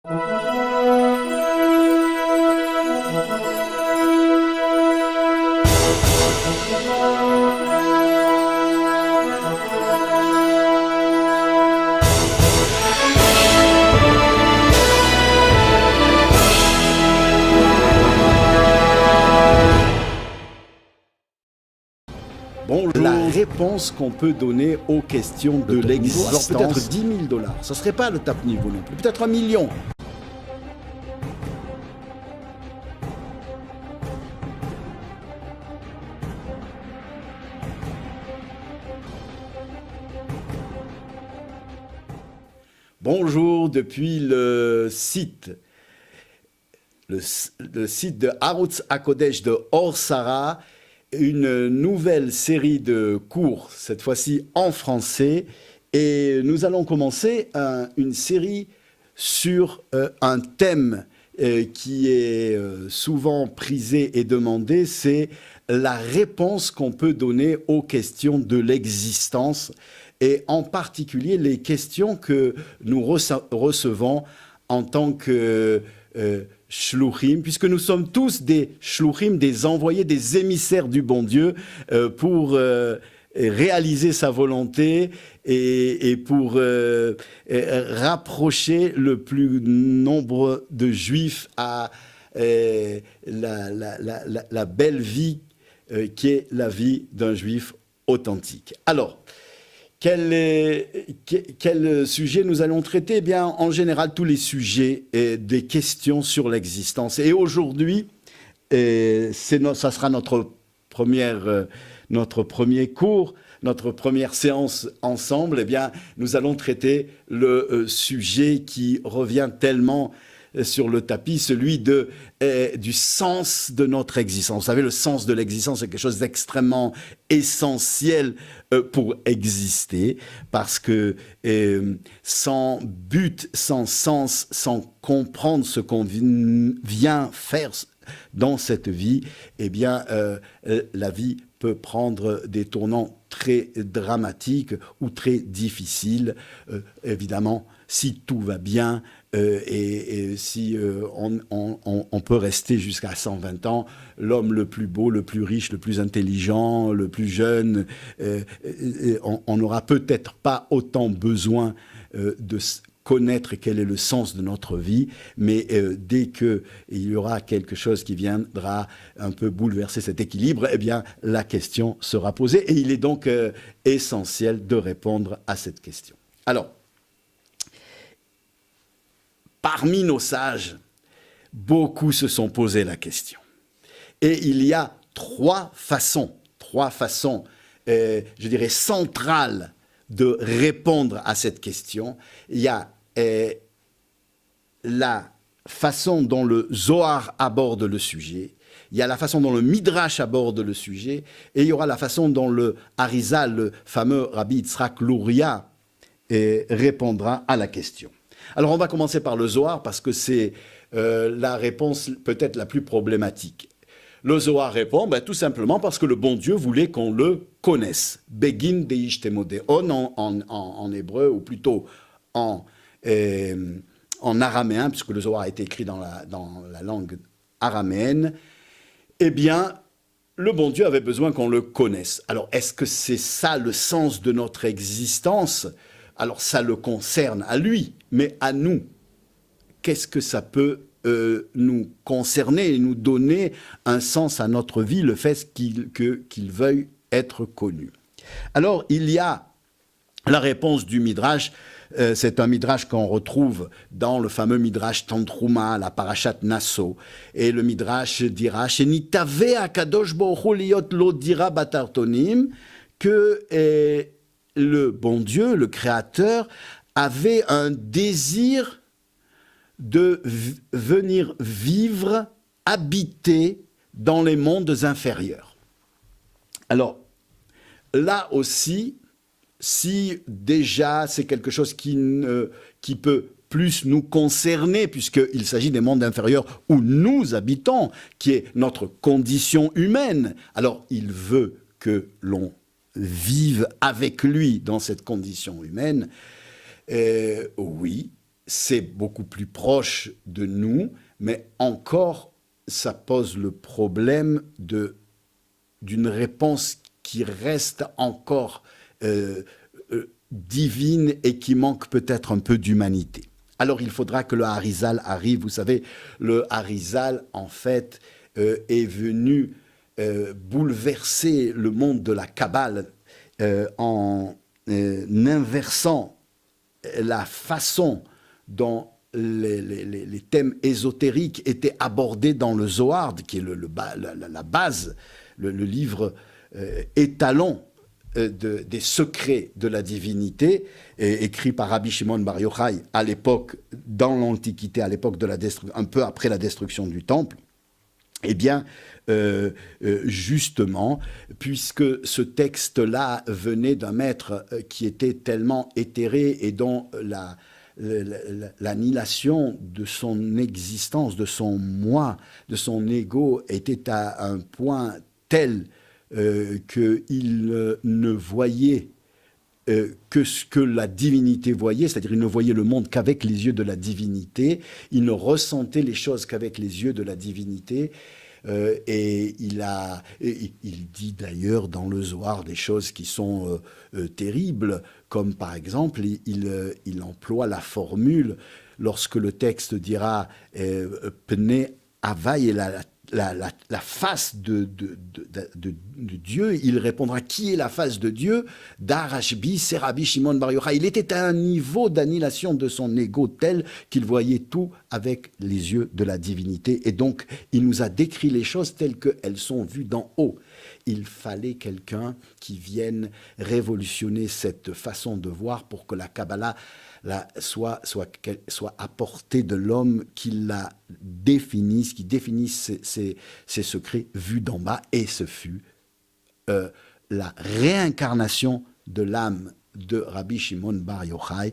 Bonjour. La réponse qu'on peut donner aux questions de l'existence. Alors peut-être 10 000 $. Ça serait pas le top niveau non plus. Peut-être 1 million. Bonjour depuis le site de Arutz HaKodesh de Or Sarah, une nouvelle série de cours, cette fois-ci en français, et nous allons commencer une série sur un thème qui est souvent prisé et demandé, c'est la réponse qu'on peut donner aux questions de l'existence, et en particulier les questions que nous recevons en tant que shluchim, puisque nous sommes tous des shluchim, des envoyés, des émissaires du bon Dieu pour réaliser sa volonté et pour rapprocher le plus nombre de juifs à la belle vie qui est la vie d'un juif authentique. Alors, quel sujet nous allons traiter? Eh bien, en général, tous les sujets des questions sur l'existence. Et aujourd'hui, ça sera notre premier cours, notre première séance ensemble. Eh bien, nous allons traiter le sujet qui revient tellement sur le tapis, celui du sens de notre existence. Vous savez, le sens de l'existence, c'est quelque chose d'extrêmement essentiel pour exister, parce que sans but, sans sens, sans comprendre ce qu'on vient faire dans cette vie, eh bien, la vie peut prendre des tournants très dramatiques ou très difficiles. Évidemment, si tout va bien, et si on peut rester jusqu'à 120 ans, l'homme le plus beau, le plus riche, le plus intelligent, le plus jeune, on n'aura peut-être pas autant besoin de connaître quel est le sens de notre vie, mais dès qu'il y aura quelque chose qui viendra un peu bouleverser cet équilibre, eh bien, la question sera posée, et il est donc essentiel de répondre à cette question. Alors, parmi nos sages, beaucoup se sont posé la question. Et il y a trois façons, je dirais, centrales de répondre à cette question. Il y a la façon dont le Zohar aborde le sujet, il y a la façon dont le Midrash aborde le sujet, et il y aura la façon dont le Harizal, le fameux Rabbi Yitzhak Luria, répondra à la question. Alors on va commencer par le Zohar parce que c'est la réponse peut-être la plus problématique. Le Zohar répond tout simplement parce que le bon Dieu voulait qu'on le connaisse. Begin deish temodeon en hébreu, ou plutôt en araméen, puisque le Zohar a été écrit dans la langue araméenne. Eh bien, le bon Dieu avait besoin qu'on le connaisse. Alors, est-ce que c'est ça le sens de notre existence? Alors, ça le concerne à lui, mais à nous, qu'est-ce que ça peut nous concerner et nous donner un sens à notre vie, le fait qu'il veuille être connu? Alors, il y a la réponse du Midrash. C'est un Midrash qu'on retrouve dans le fameux Midrash Tantruma, la Parashat Nasso. Et le Midrash dira « Shenitave akadosh baruch hu liot lo dira batartonim » que le bon Dieu, le Créateur, avait un désir de venir vivre, habiter dans les mondes inférieurs. Alors, là aussi, si déjà c'est quelque chose qui peut plus nous concerner, puisqu'il s'agit des mondes inférieurs où nous habitons, qui est notre condition humaine, alors il veut que l'on vive avec lui dans cette condition humaine. Oui, c'est beaucoup plus proche de nous, mais encore, ça pose le problème d'une réponse qui reste encore divine et qui manque peut-être un peu d'humanité. Alors il faudra que le Harizal arrive. Vous savez, le Harizal, en fait, est venu bouleverser le monde de la Kabbale en inversant la façon dont les thèmes ésotériques étaient abordés dans le Zohar, qui est la base, le livre étalon des secrets de la divinité, écrit par Rabbi Shimon Bar Yochai à l'époque, dans l'Antiquité, à l'époque de un peu après la destruction du temple. Eh bien, justement, puisque ce texte-là venait d'un maître qui était tellement éthéré et dont l'annihilation de son existence, de son moi, de son ego était à un point tel qu'il ne voyait que ce que la divinité voyait, c'est-à-dire il ne voyait le monde qu'avec les yeux de la divinité, il ne ressentait les choses qu'avec les yeux de la divinité, et il dit d'ailleurs dans le Zohar des choses qui sont terribles, comme par exemple, il emploie la formule, lorsque le texte dira « Pnei Havai » et la face de Dieu, il répondra qui est la face de Dieu? Darashbi, c'est Rabbi Shimon Bar Yochai. Il était à un niveau d'annihilation de son ego tel qu'il voyait tout avec les yeux de la divinité. Et donc, il nous a décrit les choses telles qu'elles sont vues d'en haut. Il fallait quelqu'un qui vienne révolutionner cette façon de voir pour que la Kabbalah soit à portée de l'homme, qui la définisse, qui définisse ses secrets vus d'en bas. Et ce fut la réincarnation de l'âme de Rabbi Shimon Bar Yochai,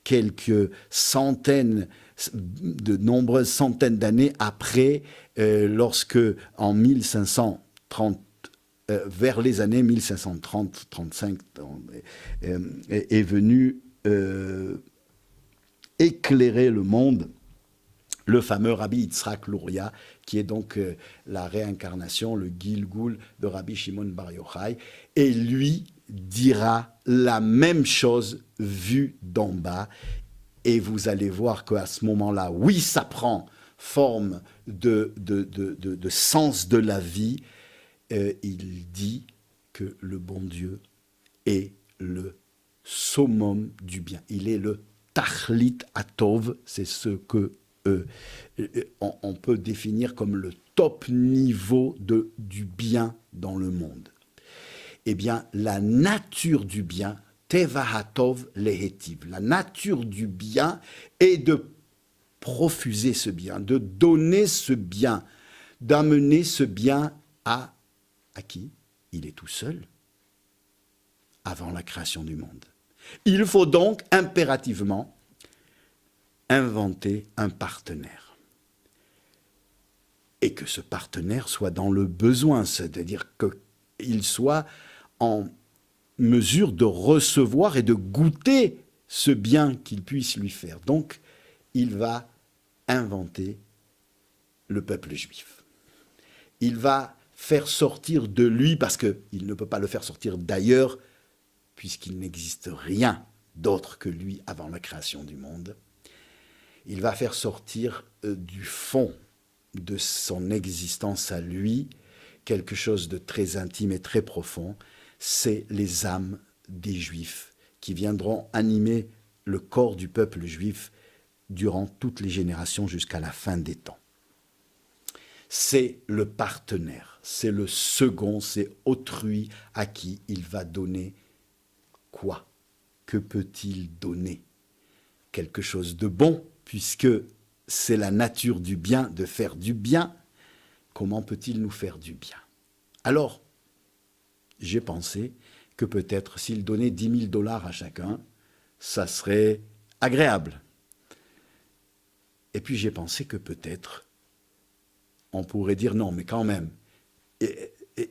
quelques nombreuses centaines d'années après, lorsque en 1530, vers les années 1530-35, est venu éclairer le monde, le fameux Rabbi Yitzhak Luria, qui est donc la réincarnation, le Gilgul de Rabbi Shimon Bar Yochai, et lui dira la même chose vue d'en bas, et vous allez voir qu'à ce moment-là, oui, ça prend forme de sens de la vie. Il dit que le bon Dieu est le summum du bien. Il est le Tachlit Atov, c'est ce que on peut définir comme le top niveau du bien dans le monde. Eh bien, la nature du bien, Teva Hatov Lehetiv, la nature du bien est de profuser ce bien, de donner ce bien, d'amener ce bien à qui? Il est tout seul, avant la création du monde. Il faut donc impérativement inventer un partenaire. Et que ce partenaire soit dans le besoin, c'est-à-dire qu'il soit en mesure de recevoir et de goûter ce bien qu'il puisse lui faire. Donc, il va inventer le peuple juif. Il va faire sortir de lui, parce qu'il ne peut pas le faire sortir d'ailleurs, puisqu'il n'existe rien d'autre que lui avant la création du monde. Il va faire sortir du fond de son existence à lui quelque chose de très intime et très profond. C'est les âmes des Juifs qui viendront animer le corps du peuple juif durant toutes les générations jusqu'à la fin des temps. C'est le partenaire, c'est le second, c'est autrui à qui il va donner quoi? Que peut-il donner? Quelque chose de bon, puisque c'est la nature du bien de faire du bien. Comment peut-il nous faire du bien? Alors, j'ai pensé que peut-être s'il donnait 10 000 $ à chacun, ça serait agréable. Et puis j'ai pensé que peut-être on pourrait dire non, mais quand même,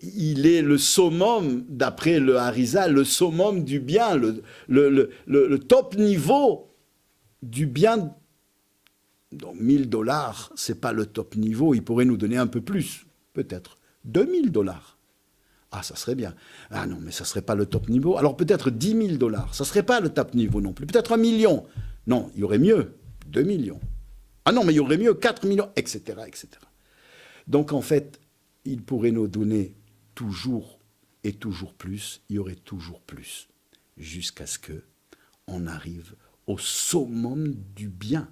il est le summum, d'après le Harizal, le summum du bien, le top niveau du bien. Donc 1 000 $, c'est pas le top niveau, il pourrait nous donner un peu plus, peut-être 2 000 $. Ah, ça serait bien. Ah non, mais ça serait pas le top niveau. Alors peut-être 10 000 $, ça serait pas le top niveau non plus. Peut-être 1 million. Non, il y aurait mieux, 2 millions. Ah non, mais il y aurait mieux 4 millions, etc., etc. Donc en fait, il pourrait nous donner toujours et toujours plus, il y aurait toujours plus, jusqu'à ce que on arrive au summum du bien.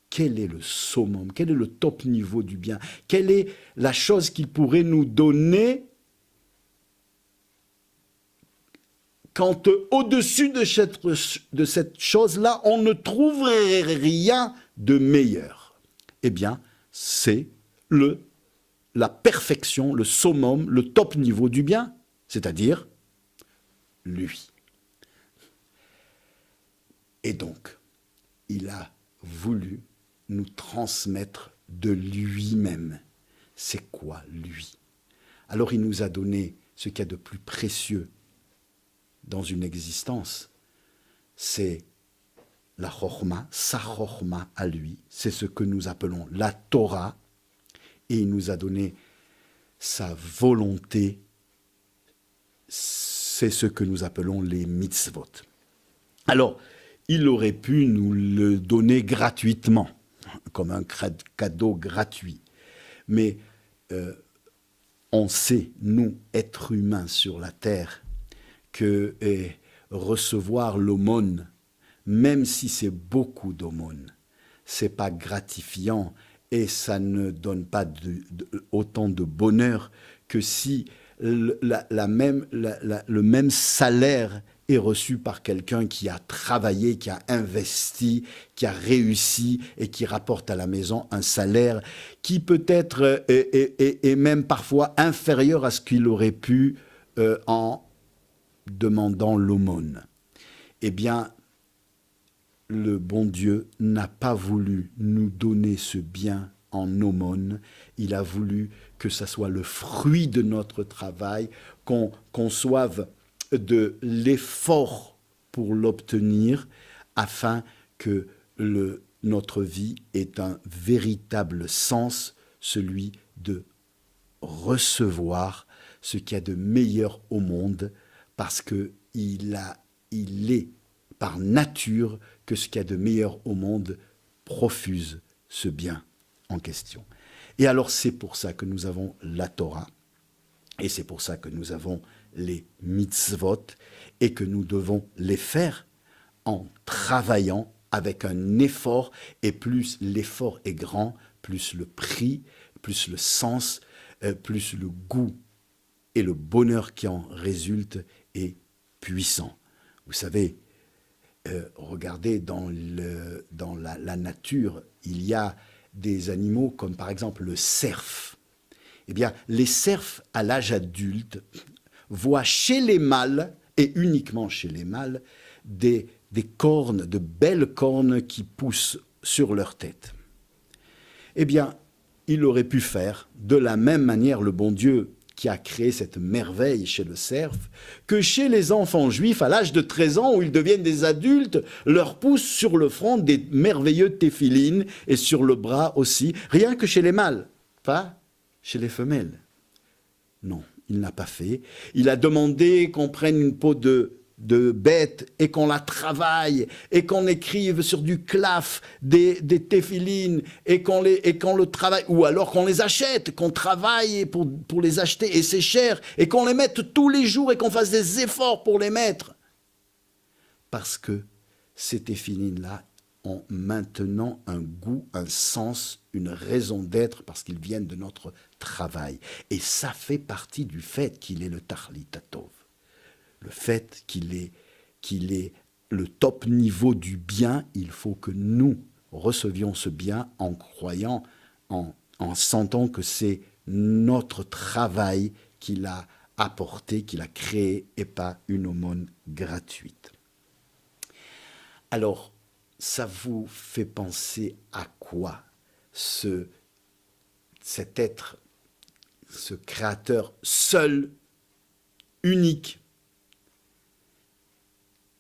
Quel est le summum? Quel est le top niveau du bien? Quelle est la chose qu'il pourrait nous donner quand au-dessus de cette chose-là, on ne trouverait rien de meilleur? Eh bien, c'est la perfection, le summum, le top niveau du bien, c'est-à-dire lui. Et donc, il a voulu nous transmettre de lui-même. C'est quoi lui? Alors il nous a donné ce qu'il y a de plus précieux dans une existence, c'est la chorma, sa chorma à lui, c'est ce que nous appelons la Torah, et il nous a donné sa volonté, c'est ce que nous appelons les mitzvot. Alors, il aurait pu nous le donner gratuitement, comme un cadeau gratuit. Mais on sait, nous, êtres humains sur la terre, que recevoir l'aumône, même si c'est beaucoup d'aumône, c'est pas gratifiant et ça ne donne pas autant de bonheur que si le même salaire est reçu par quelqu'un qui a travaillé, qui a investi, qui a réussi et qui rapporte à la maison un salaire qui peut-être est même parfois inférieur à ce qu'il aurait pu en demandant l'aumône. Eh bien, le bon Dieu n'a pas voulu nous donner ce bien en aumône. Il a voulu que ça soit le fruit de notre travail, qu'on conçoive de l'effort pour l'obtenir, afin que notre vie ait un véritable sens, celui de recevoir ce qu'il y a de meilleur au monde, parce qu'il est par nature que ce qu'il y a de meilleur au monde profuse ce bien en question. Et alors c'est pour ça que nous avons la Torah, et c'est pour ça que nous avons les mitzvot, et que nous devons les faire en travaillant avec un effort, et plus l'effort est grand, plus le prix, plus le sens, plus le goût et le bonheur qui en résulte est puissant. Vous savez, regardez dans la nature, il y a des animaux comme par exemple le cerf. Eh bien, les cerfs à l'âge adulte voient chez les mâles, et uniquement chez les mâles, des cornes, de belles cornes qui poussent sur leur tête. Eh bien, il aurait pu faire de la même manière, le bon Dieu qui a créé cette merveille chez le cerf, que chez les enfants juifs, à l'âge de 13 ans, où ils deviennent des adultes, leur poussent sur le front des merveilleux téphilines et sur le bras aussi, rien que chez les mâles, pas chez les femelles. Non, il n'a pas fait. Il a demandé qu'on prenne une peau de bête et qu'on la travaille et qu'on écrive sur du claf des téphilines et qu'on le travaille, ou alors qu'on les achète, qu'on travaille pour les acheter, et c'est cher, et qu'on les mette tous les jours et qu'on fasse des efforts pour les mettre. Parce que ces téphilines-là ont maintenant un goût, un sens, une raison d'être, parce qu'ils viennent de notre travail. Et ça fait partie du fait qu'il est le Tahlit HaTov. Le fait qu'il est le top niveau du bien, il faut que nous recevions ce bien en croyant, en sentant que c'est notre travail qu'il a apporté, qu'il a créé, et pas une aumône gratuite. Alors, ça vous fait penser à quoi cet être, ce créateur seul, unique,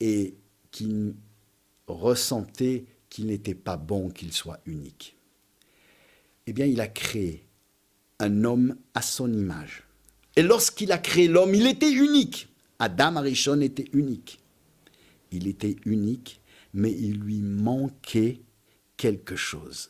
et qui ressentait qu'il n'était pas bon qu'il soit unique. Eh bien, il a créé un homme à son image. Et lorsqu'il a créé l'homme, il était unique. Adam Arishon était unique. Il était unique, mais il lui manquait quelque chose.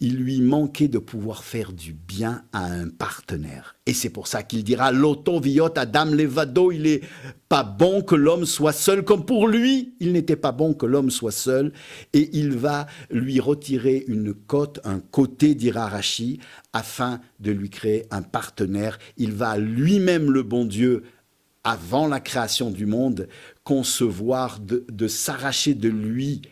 Il lui manquait de pouvoir faire du bien à un partenaire. Et c'est pour ça qu'il dira « L'auto viot Adam levado », il n'est pas bon que l'homme soit seul, comme pour lui, il n'était pas bon que l'homme soit seul. Et il va lui retirer une côte, un côté, dira Rashi, afin de lui créer un partenaire. Il va lui-même, le bon Dieu, avant la création du monde, concevoir de s'arracher de lui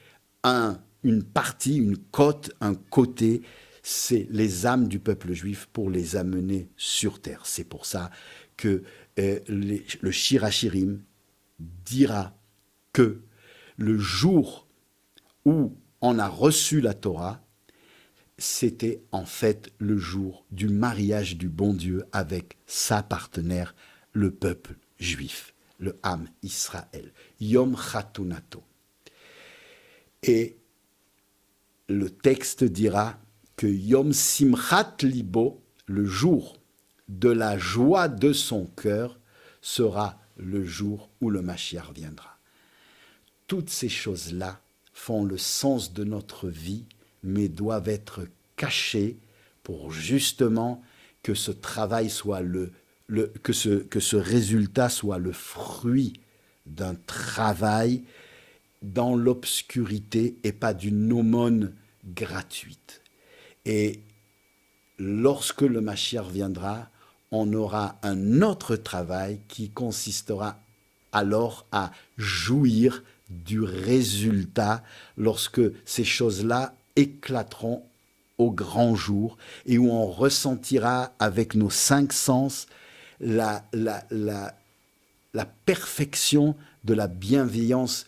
une partie, une côte, un côté, c'est les âmes du peuple juif pour les amener sur terre. C'est pour ça que le Shir HaShirim dira que le jour où on a reçu la Torah, c'était en fait le jour du mariage du bon Dieu avec sa partenaire, le peuple juif, le Ham Israël, Yom Chatunato. Et le texte dira que Yom Simchat Libo, le jour de la joie de son cœur, sera le jour où le Mashiach viendra. Toutes ces choses-là font le sens de notre vie, mais doivent être cachées pour justement que ce travail soit que ce résultat soit le fruit d'un travail dans l'obscurité et pas d'une aumône gratuite. Et lorsque le Mashiach viendra, on aura un autre travail qui consistera alors à jouir du résultat lorsque ces choses-là éclateront au grand jour et où on ressentira avec nos 5 sens la perfection de la bienveillance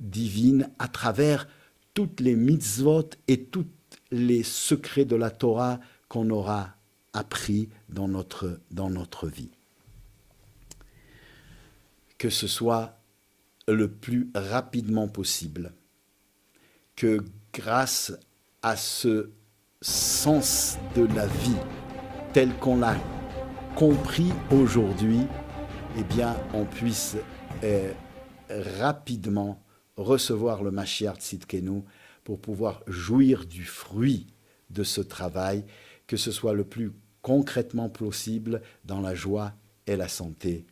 divine à travers toutes les mitzvot et tous les secrets de la Torah qu'on aura appris dans notre vie. Que ce soit le plus rapidement possible, que grâce à ce sens de la vie tel qu'on l'a compris aujourd'hui, eh bien, on puisse rapidement recevoir le Mashiach Tzidkenu pour pouvoir jouir du fruit de ce travail, que ce soit le plus concrètement possible dans la joie et la santé.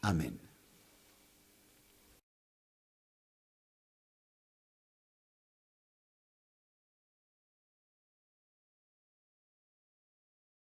Amen.